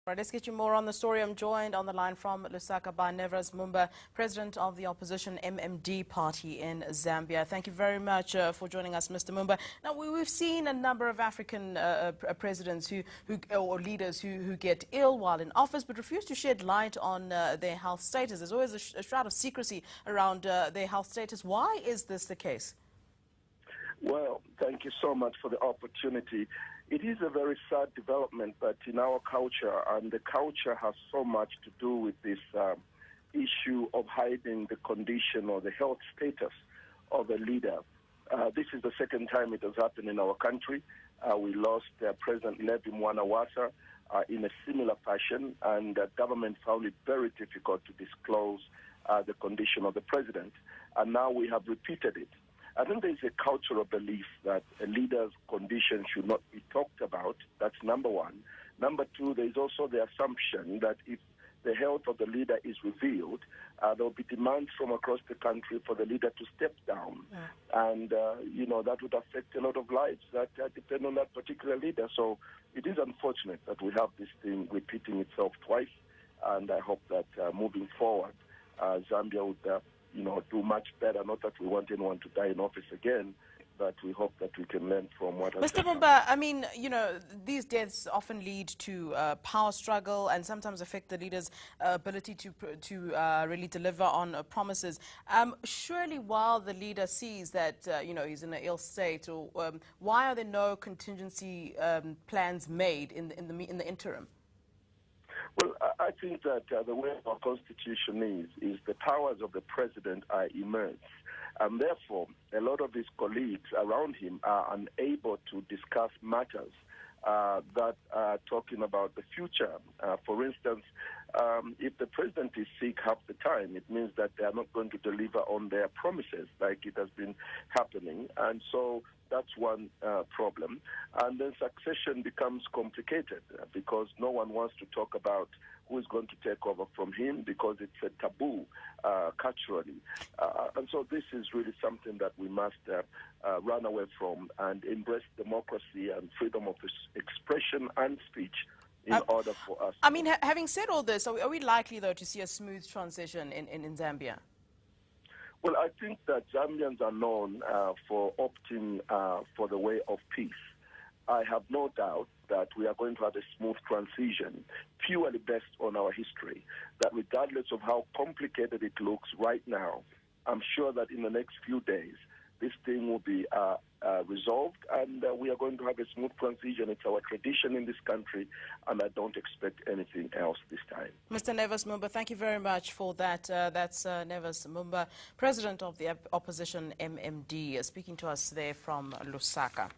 Right, let's get you more on the story. I'm joined on the line from Lusaka by Nevers Mumba, president of the opposition MMD party in Zambia. Thank you very much for joining us, Mr. Mumba. Now, we've seen a number of African presidents or leaders who get ill while in office but refuse to shed light on their health status. There's always a shroud of secrecy around their health status. Why is this the case? Well, thank you so much for the opportunity. It is a very sad development, but in our culture, and the culture has so much to do with this issue of hiding the condition or the health status of a leader. This is the second time it has happened in our country. We lost President Nevers Mumba in a similar fashion, and the government found it very difficult to disclose the condition of the president. And now we have repeated it. I think there's a cultural belief that a leader's condition should not be talked about. That's number one. Number two, there's also the assumption that if the health of the leader is revealed, there will be demands from across the country for the leader to step down. Yeah. And, that would affect a lot of lives that depend on that particular leader. So it is unfortunate that we have this thing repeating itself twice. And I hope that moving forward, Zambia would do much better. Not that we want anyone to die in office again, but we hope that we can learn from what has happened. Mr. Mumba, I mean, these deaths often lead to power struggle and sometimes affect the leader's ability to really deliver on promises. Surely while the leader sees that, he's in an ill state, or why are there no contingency plans made in the interim? Well, I think that the way our constitution is the powers of the president are immense. And therefore, a lot of his colleagues around him are unable to discuss matters that are talking about the future. For instance, if the president is sick half the time, it means that they are not going to deliver on their promises like it has been happening. And so that's one problem. And then succession becomes complicated because no one wants to talk about who is going to take over from him because it's a taboo culturally. And so this is really something that we must run away from and embrace democracy and freedom of expression and speech in order for us. I mean, having said all this, are we likely, though, to see a smooth transition in Zambia? Well, I think that Zambians are known for opting for the way of peace. I have no doubt that we are going to have a smooth transition purely based on our history, that regardless of how complicated it looks right now, I'm sure that in the next few days, this thing will be resolved and we are going to have a smooth transition. It's our tradition in this country, and I don't expect anything else this time. Mr. Nevers Mumba, thank you very much for that. That's Nevers Mumba, president of the opposition MMD, speaking to us there from Lusaka.